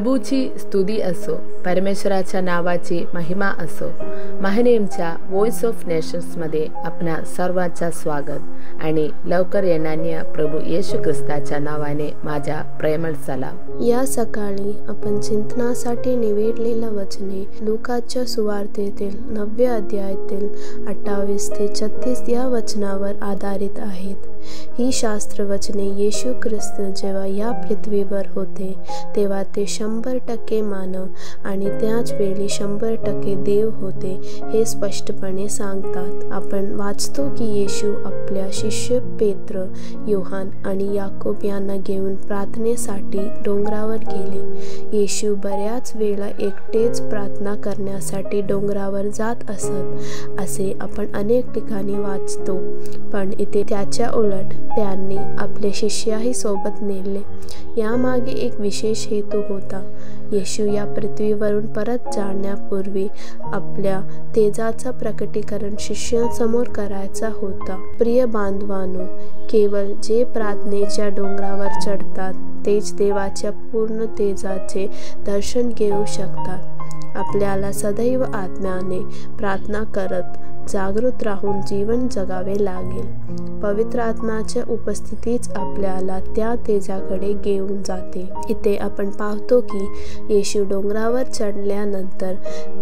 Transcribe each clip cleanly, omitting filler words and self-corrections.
प्रभूची स्तुती असो, परमेश्वराच्या नावाची महिमा असो. महनेमच्या व्हॉइस ऑफ नेशन्समध्ये आपणा सर्वांचं स्वागत आणि लवकर येणाऱ्या प्रभू येशू ख्रिस्ताच्या नावाने माझा प्रेमळ सलाम. या सकाळी आपण चिंतनासाठी निवडलेल्या वचने लूकाच्या सुवार्तेतील 9व्या अध्यायातील 28 ते 36 या वचनावर आधारित आहेत. ही शास्त्रवचने येशू ख्रिस्त जेव्हा या पृथ्वीवर होते तेव्हा ते 100% मानव आणि त्याच वेळी 100% देव होते हे स्पष्टपणे सांगतात. आपण वाचतो की येशू आपल्या शिष्य पेत्र, योहान आणि याकोब यांना घेऊन प्रार्थनेसाठी डोंगरावर गेले. येशू बऱ्याच वेळा एकटेच प्रार्थना करण्यासाठी डोंगरावर जात असत असे आपण अनेक ठिकाणी वाचतो, पण इथे त्याच्या उलट त्यांनी आपले शिष्यही सोबत नेले. यामागे एक विशेष हेतू होता. येशू या पृथ्वीवरून परत जाण्यापूर्वी आपल्या तेजाचं प्रकटीकरण शिष्यांसमोर करायचा होता. प्रिय बांधवांनो, केवळ जे प्रार्थनेच्या डोंगरावर चढतात तेच देवाच्या पूर्ण तेजाचे दर्शन घेऊ शकतात. आपल्याला सदैव आत्म्याने प्रार्थना करत जागृत राहून जीवन जगावे लागेल. पवित्र आत्म्याच्या उपस्थितीच आपल्याला त्या तेजाकडे घेऊन जाते. इथे आपण पाहतो की येशू डोंगरावर चढल्यानंतर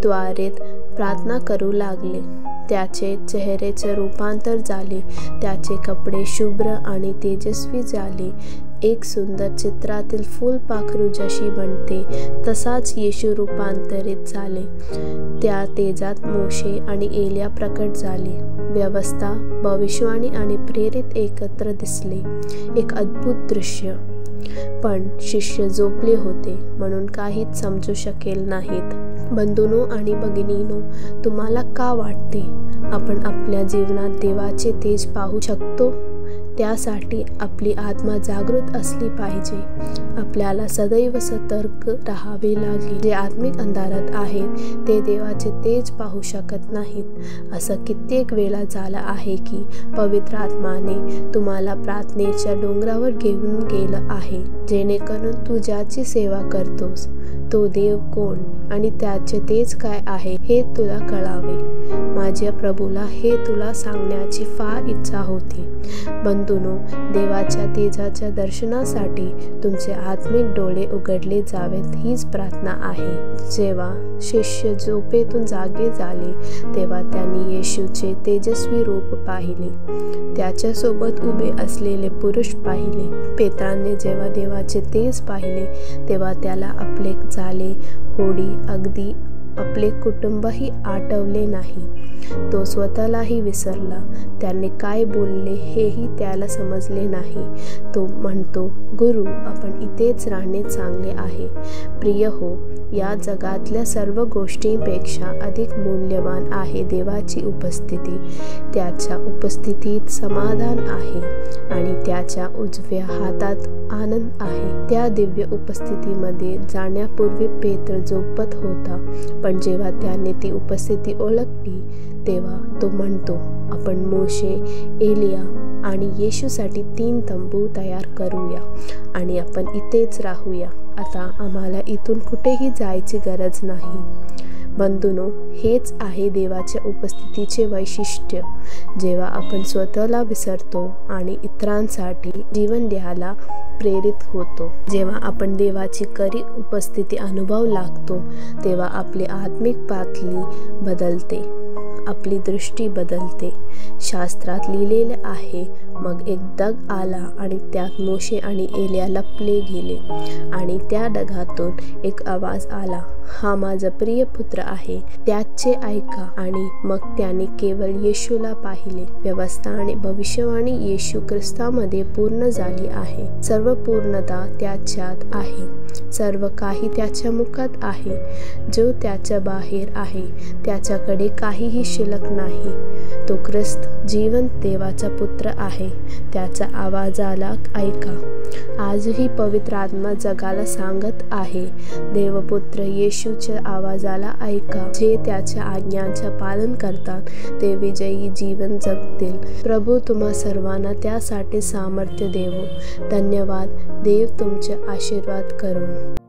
त्वरित प्रार्थना करू लागले. त्याचे चेहऱ्याचे रूपांतर झाले, त्याचे कपडे शुभ्र आणि तेजस्वी झाले. एक सुंदर चित्रातील फुलपाखरू जशी बनते तसाच येशू रूपांतरित झाले. त्या तेजात मोशे आणि एलिया प्रकट झाले. व्यवस्था, भविष्यवाणी आणि प्रेरित एकत्र दिसले. एक अद्भुत दृश्य. पण शिष्य झोपले होते म्हणून काहीच समजू शकेल नाहीत. बंधूंनो आणि भगिनींनो, तुम्हाला का वाटते आपण आपल्या जीवनात देवाचे तेज पाहू शकतो? त्यासाठी आपली आत्मा जागृत असली पाहिजे. आपल्याला सदैव सतर्क राहावे लागेल. जे आत्मिक अंधारात आहेत ते देवाचे तेज पाहू शकत नाहीत. असं कित्येक वेळा झालं आहे की पवित्र आत्म्याने तुम्हाला प्रार्थनेच्या डोंगरावर घेऊन गेलं आहे, जेणेकरून तू ज्याची सेवा करतोस तो देव कोण आणि त्याचे तेज काय आहे हे तुला कळावे. माझ्या प्रभूला हे तुला सांगण्याची फार इच्छा होती. बंधूंनो, देवाच्या तेजाच्या दर्शनासाठी तुमचे आत्मिक डोळे उघडले जावेत हीच प्रार्थना आहे. जेव्हा शिष्य झोपेतून जागे झाले तेव्हा त्यांनी येशूचे तेजस्वी रूप पाहिले. त्याच्यासोबत उभे असलेले पुरुष पाहिले. पेत्राने जेव्हा देवाचे तेज पाहिले तेव्हा त्याला आपले झाले होडी अगदी आपले कुटुंबही आठवले नाही. तो स्वतःलाही विसरला. त्याने काय बोलले हेही त्याला समजले नाही. तो म्हणतो, गुरु, आपण इथेच राहणे चांगले आहे. प्रिय हो, या जगातल्या सर्व गोष्टींपेक्षा अधिक मूल्यवान आहे देवाची उपस्थिती. त्याच्या उपस्थितीत समाधान आहे आणि त्याच्या उजव्या हातात आनंद आहे. त्या दिव्य उपस्थितीमध्ये जाण्यापूर्वी पेत्र झोपत होता, पण जेव्हा त्याने ती उपस्थिती ओळखली तेव्हा तो म्हणतो, आपण मोशे, एलिया आणि येशूसाठी 3 तंबू तयार करूया आणि आपण इथेच राहूया. आता आम्हाला इथून कुठेही जायची गरज नाही. बंधूंनो, हेच आहे देवाच्या उपस्थितीचे वैशिष्ट्य. जेव्हा आपण स्वतःला विसरतो आणि इतरांसाठी जीवन द्यायला प्रेरित होतो, जेव्हा आपण देवाची खरी उपस्थिती अनुभव लागतो, तेव्हा आपली आत्मिक पातळी बदलते, आपली दृष्टी बदलते. शास्त्रात लिहिलेले आहे, मग एक ढग आला आणि त्यात मोशे आणि एलिया लपले गेले आणि त्या ढगातून एक आवाज आला, हा माझा प्रिय पुत्र आहे, त्याचे ऐका. आणि मग त्याने केवळ येशूला पाहिले. व्यवस्था आणि भविष्यवाणी येशू ख्रिस्तामध्ये पूर्ण झाली आहे. सर्व पूर्णता त्याच्यात आहे. सर्व काही त्याच्या मुखात आहे. जो त्याच्या बाहेर आहे त्याच्याकडे काहीही शिल्लक नाही. तो ख्रिस्त जीवंत देवाचा पुत्र आहे. त्याच्या आवाजाला ऐका. आजही पवित्र आत्मा जगाला सांगत आहे, देवपुत्र येशूच्या आवाजाला ऐका. जे त्याच्या आज्ञांचे पालन करतात ते विजयी जीवन जगतील. प्रभू तुम्हा सर्वांना त्यासाठी सामर्थ्य देवो. धन्यवाद. देव तुमचे आशीर्वाद करो.